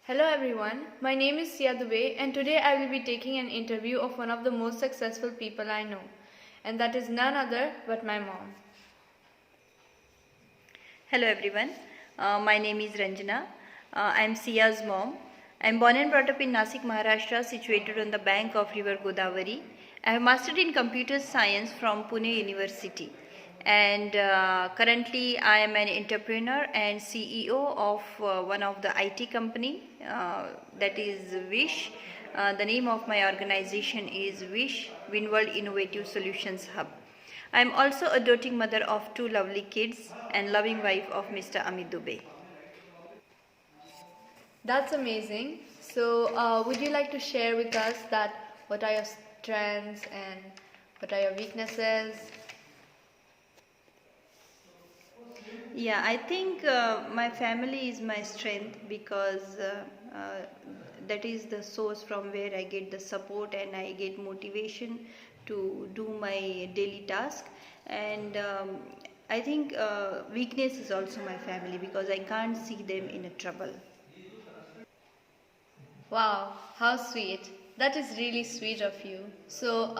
Hello everyone, my name is Sia Dubey and today I will be taking an interview of one of the most successful people I know, and that is none other but my mom. Hello everyone, my name is Ranjana. I am Sia's mom. I am born and brought up in Nasik, Maharashtra, situated on the bank of river Godavari. I have mastered in computer science from Pune University, and currently I am an entrepreneur and CEO of one of the IT company, that is Wish. The name of my organization is Wish Winworld Innovative Solutions Hub. I am also a doting mother of two lovely kids and loving wife of Mr. Amit Dubey. That's amazing. So, would you like to share with us that what are your strengths and what are your weaknesses? Yeah, I think my family is my strength because that is the source from where I get the support and I get motivation to do my daily task. And I think weakness is also my family because I can't see them in a trouble. Wow, how sweet. That is really sweet of you. So,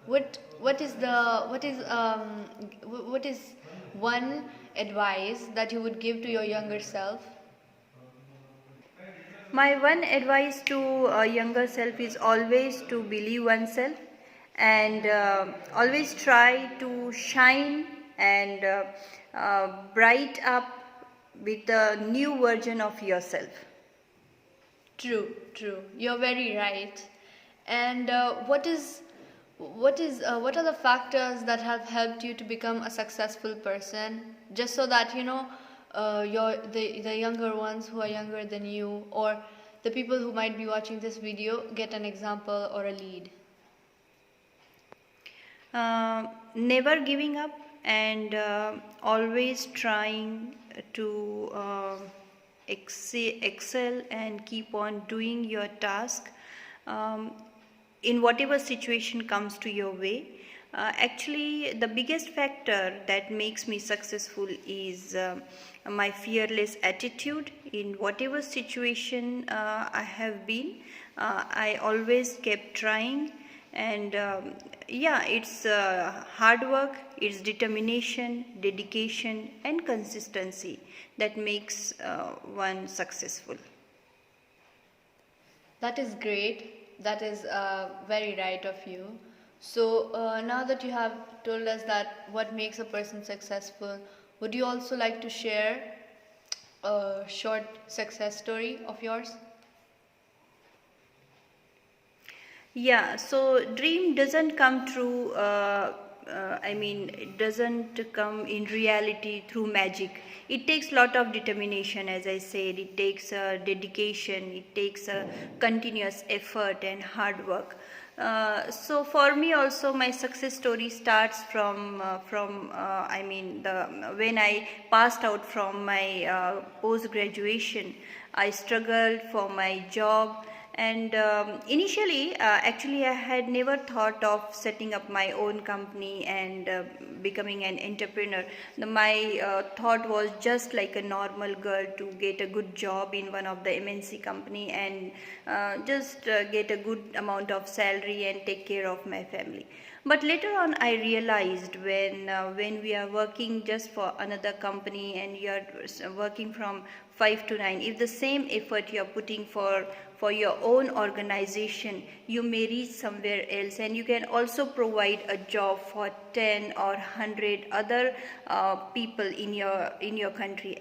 what is one advice that you would give to your younger self? My one advice to a younger self is always to believe oneself and always try to shine and bright up with a new version of yourself. True, true. You're very right. And what are the factors that have helped you to become a successful person? Just so that the younger ones who are younger than you, or the people who might be watching this video, get an example or a lead. Never giving up and always trying to excel and keep on doing your task in whatever situation comes to your way. Actually, the biggest factor that makes me successful is my fearless attitude in whatever situation I have been. I always kept trying, and yeah, it's hard work, it's determination, dedication, and consistency that makes one successful. That is great. That is very right of you. So now that you have told us that what makes a person successful, would you also like to share a short success story of yours? Yeah, so dream doesn't come through, it doesn't come in reality through magic. It takes lot of determination, as I said. It takes dedication. It takes a continuous effort and hard work. So for me also, my success story starts the when I passed out from my post graduation. I struggled for my job, and initially actually I had never thought of setting up my own company and becoming an entrepreneur. My thought was just like a normal girl to get a good job in one of the MNC company and just get a good amount of salary and take care of my family. But later on, I realized when we are working just for another company and you are working from 5 to 9, if the same effort you are putting for your own organization, you may reach somewhere else, and you can also provide a job for 10 or 100 other people in your country.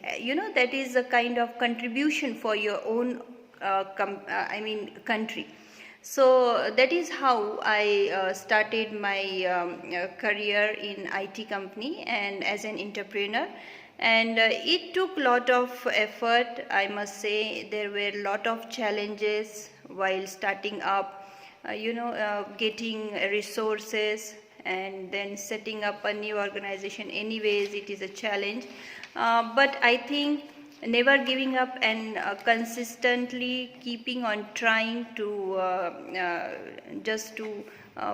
That is a kind of contribution for your own country. So that is how I started my career in IT company and as an entrepreneur. And it took lot of effort. I must say there were lot of challenges while starting up. Getting resources and then setting up a new organization. Anyways, it is a challenge. But I think never giving up and consistently keeping on trying to just to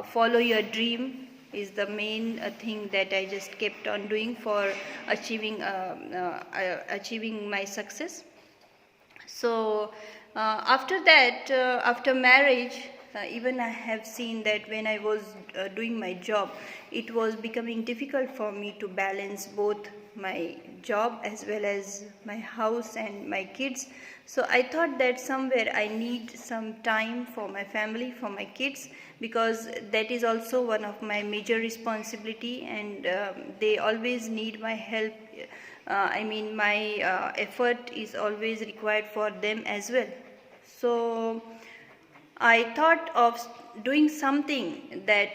follow your dream is the main thing that I just kept on doing for achieving my success. So after that, after marriage, even I have seen that when I was doing my job, it was becoming difficult for me to balance both my job as well as my house and my kids. So I thought that somewhere I need some time for my family, for my kids, because that is also one of my major responsibility, and they always need my help. My effort is always required for them as well. So I thought of doing something that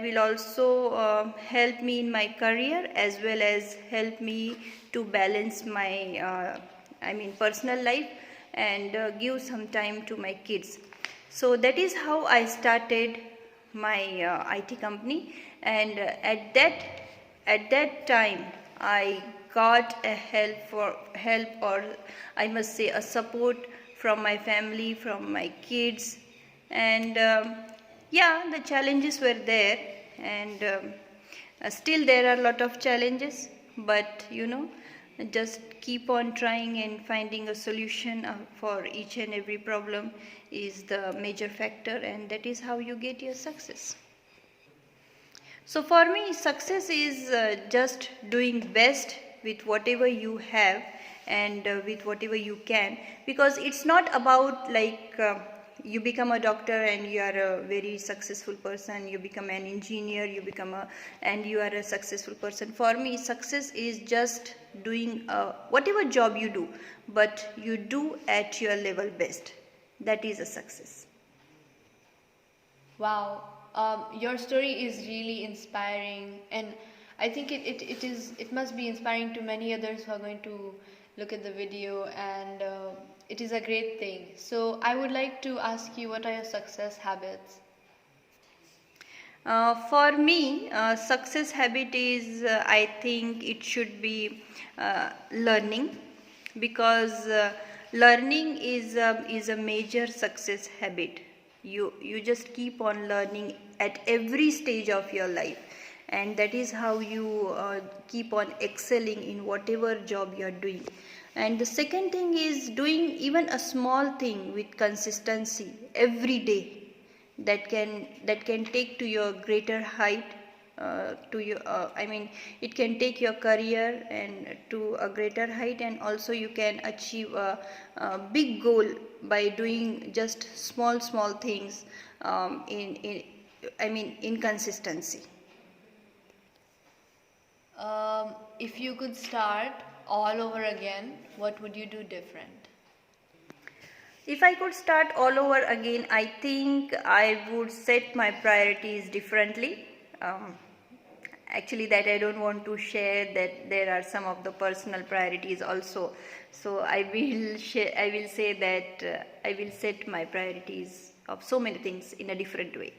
will also help me in my career as well as help me to balance my personal life and give some time to my kids. So that is how I started my IT company, and at that time I got a help, or I must say a support from my family, from my kids, and yeah, the challenges were there, and still there are a lot of challenges, but just keep on trying and finding a solution for each and every problem is the major factor, and that is how you get your success. So for me, success is just doing best with whatever you have and with whatever you can, because it's not about like you become a doctor and you are a very successful person, you become an engineer, and you are a successful person. For me, success is just doing whatever job you do, but you do at your level best. That is a success. Wow, your story is really inspiring, and I think it must be inspiring to many others who are going to look at the video, and it is a great thing. So I would like to ask you, what are your success habits? For me, success habit is, I think it should be learning, because learning is a major success habit. You just keep on learning at every stage of your life, and that is how you keep on excelling in whatever job you are doing. And the second thing is doing even a small thing with consistency every day, that can take to your greater height, to your it can take your career and to a greater height, and also you can achieve a big goal by doing just small things in consistency. If you could start all over again, what would you do different? If I could start all over again, I think I would set my priorities differently. Um, Actually, that I don't want to share, that there are some of the personal priorities also. So I will share, I will say that I will set my priorities of so many things in a different way.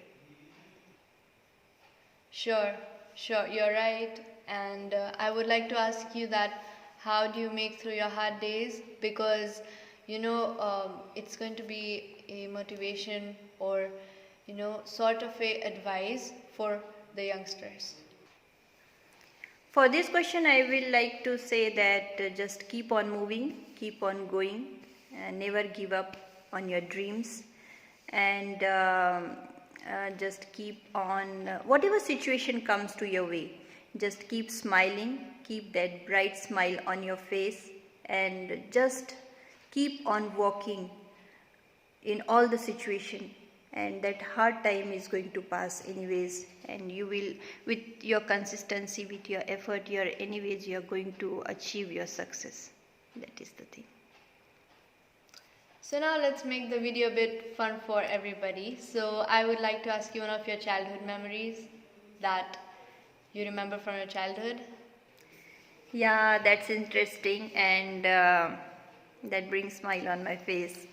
Sure, sure, you're right. And I would like to ask you that, how do you make through your hard days? Because it's going to be a motivation, or sort of a advice for the youngsters. For this question, I will like to say that just keep on moving, keep on going, and never give up on your dreams, and just keep on, whatever situation comes to your way, just keep smiling, keep that bright smile on your face, and just keep on walking in all the situation, and that hard time is going to pass anyways, and you will, with your consistency, with your effort, you're going to achieve your success. That is the thing. So now let's make the video a bit fun for everybody. So I would like to ask you one of your childhood memories that you remember from your childhood. Yeah, that's interesting, and that brings smile on my face.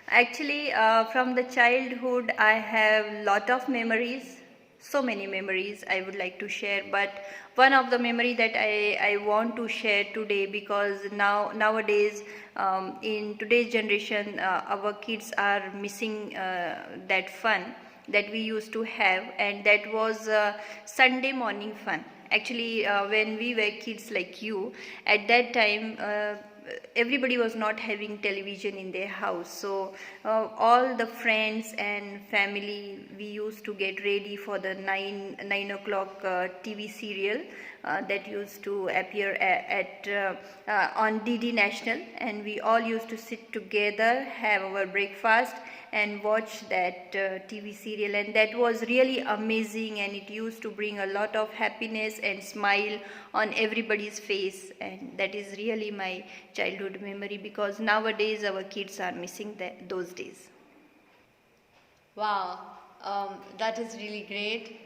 Actually, from the childhood, I have lot of memories, so many memories I would like to share. But one of the memory that I want to share today, because nowadays, in today's generation, our kids are missing that fun that we used to have, and that was Sunday morning fun. Actually, when we were kids like you, at that time, everybody was not having television in their house. So all the friends and family, we used to get ready for the 9 o'clock TV serial that used to appear on DD National, and we all used to sit together, have our breakfast, and watch that TV serial, and that was really amazing, and it used to bring a lot of happiness and smile on everybody's face, and that is really my childhood memory, because nowadays our kids are missing those days. Wow, that is really great.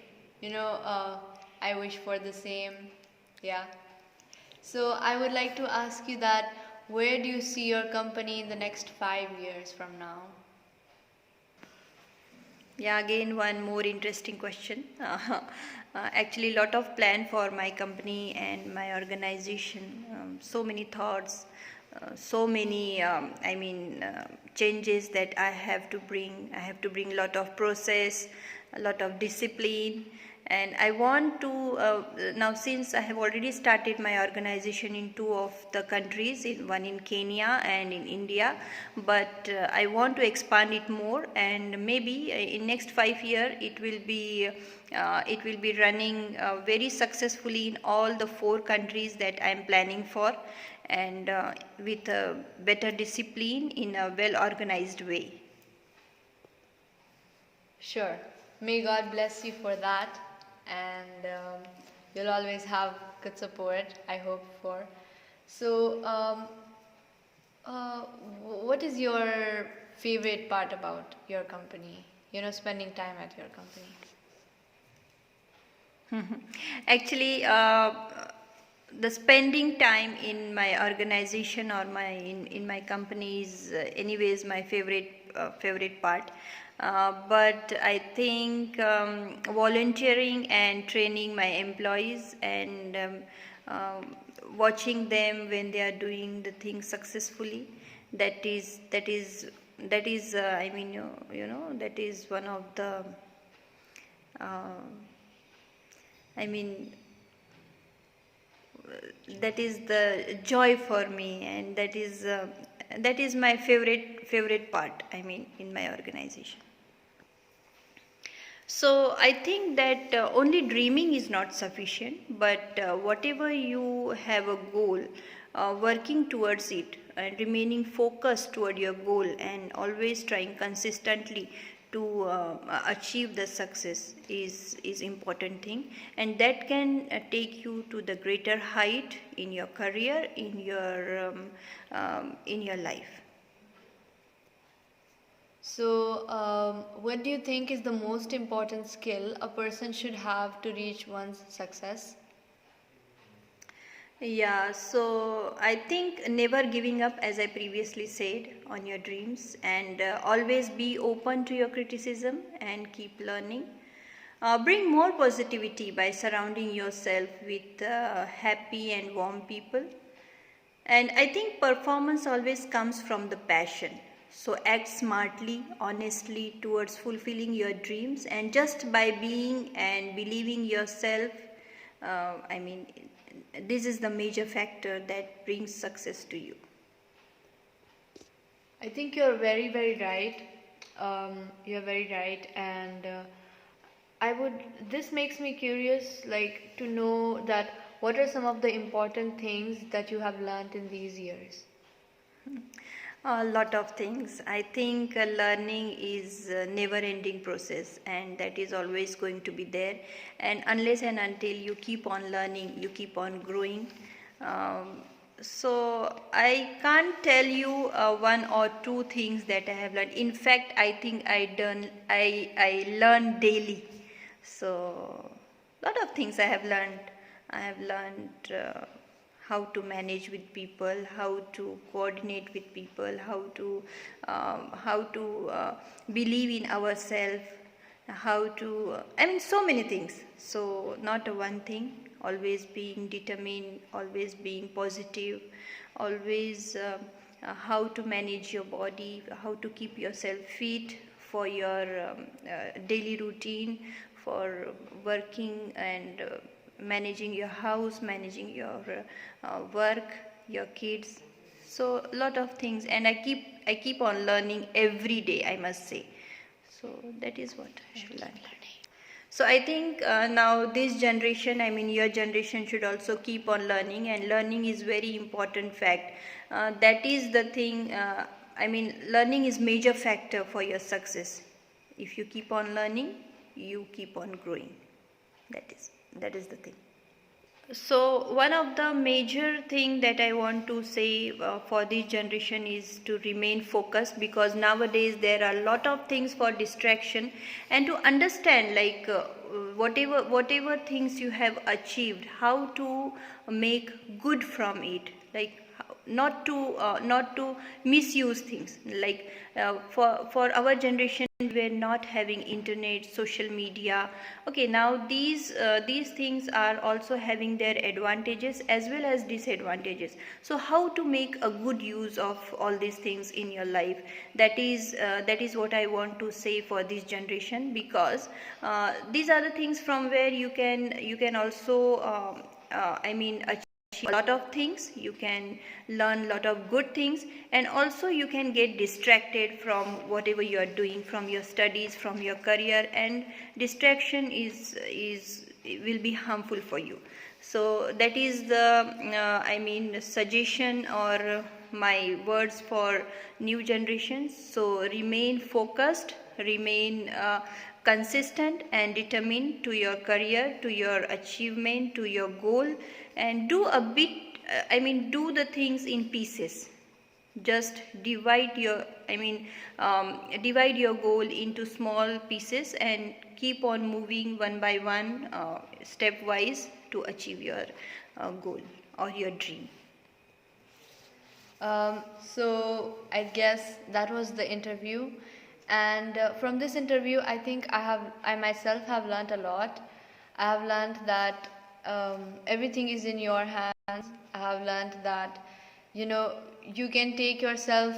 I wish for the same. Yeah. So I would like to ask you that where do you see your company in the next 5 years from now? Yeah, again one more interesting question. Actually, lot of plan for my company and my organization. So many thoughts, so many changes that I have to bring. I have to bring a lot of process, a lot of discipline, and I want to now, since I have already started my organization in two of the countries, one in Kenya and in India, but I want to expand it more, and maybe in next 5 years it will be running very successfully in all the 4 countries that I am planning for, and with a better discipline in a well organized way. Sure. May God bless you for that, and you'll always have good support, I hope for. So, what is your favorite part about your company? Spending time at your company. Actually, the spending time in my organization or in my company is anyways my favorite part. But I think volunteering and training my employees, and watching them when they are doing the things successfully, that is I mean, that is one of the uh, I mean, that is the joy for me, and that is my favorite part, I mean, in my organization. So I think that only dreaming is not sufficient, but whatever you have a goal, working towards it and remaining focused toward your goal, and always trying consistently to achieve the success is important thing, and that can take you to the greater height in your career, in your life. So, what do you think is the most important skill a person should have to reach one's success? Yeah, so I think never giving up, as I previously said, on your dreams, and always be open to your criticism and keep learning. Bring more positivity by surrounding yourself with happy and warm people. And I think performance always comes from the passion. So act smartly, honestly towards fulfilling your dreams, and just by being and believing yourself, I mean, this is the major factor that brings success to you. I think you're very, very right. You're very right, and this makes me curious, like, to know that what are some of the important things that you have learned in these years? A lot of things. I think learning is a never ending process, and that is always going to be there, and unless and until you keep on learning, you keep on growing. um, so I can't tell you one or two things that I have learned. In fact, I think I learn daily. So lot of things I have learned how to manage with people, how to coordinate with people, how to believe in ourselves, how to I mean, so many things. So not a one thing. Always being determined, always being positive, always how to manage your body, how to keep yourself fit for your daily routine, for working and managing your house, managing your work, your kids. So a lot of things, and I keep on learning every day, I must say. So that is what I have learned. So I think now this generation, I mean your generation, should also keep on learning, and learning is very important fact. That is the thing. I mean, learning is major factor for your success. If you keep on learning, you keep on growing. That is the thing. So one of the major thing that I want to say for this generation is to remain focused, because nowadays there are a lot of things for distraction, and to understand like whatever things you have achieved, how to make good from it, like not to misuse things. Like for our generation, we were not having internet, social media. Okay, now these things are also having their advantages as well as disadvantages. So how to make a good use of all these things in your life, that is what I want to say for this generation, because these are the things from where you can also I mean achieve a lot of things. You can learn a lot of good things, and also you can get distracted from whatever you are doing, from your studies, from your career, and distraction is will be harmful for you. So that is the I mean suggestion or my words for new generations. So remain focused, remain consistent and determined to your career, to your achievement, to your goal, and do a bit do the things in pieces. Just divide your divide your goal into small pieces, and keep on moving one by one, stepwise, to achieve your goal or your dream. So I guess that was the interview, and from this interview, I think I myself have learned a lot. I have learned that everything is in your hands. I have learned that you can take yourself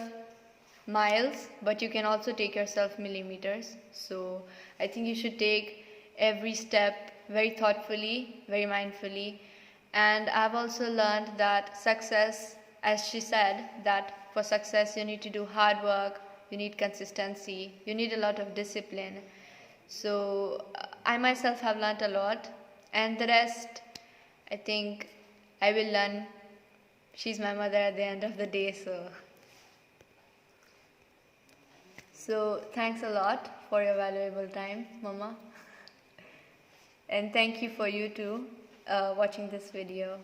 miles, but you can also take yourself millimeters. So I think you should take every step very thoughtfully, very mindfully. And I've also learned that success, as she said, that for success you need to do hard work, you need consistency, you need a lot of discipline. So I myself have learned a lot, and the rest I think I will learn. She's my mother at the end of the day, so thanks a lot for your valuable time, Mama. And thank you for you too watching this video.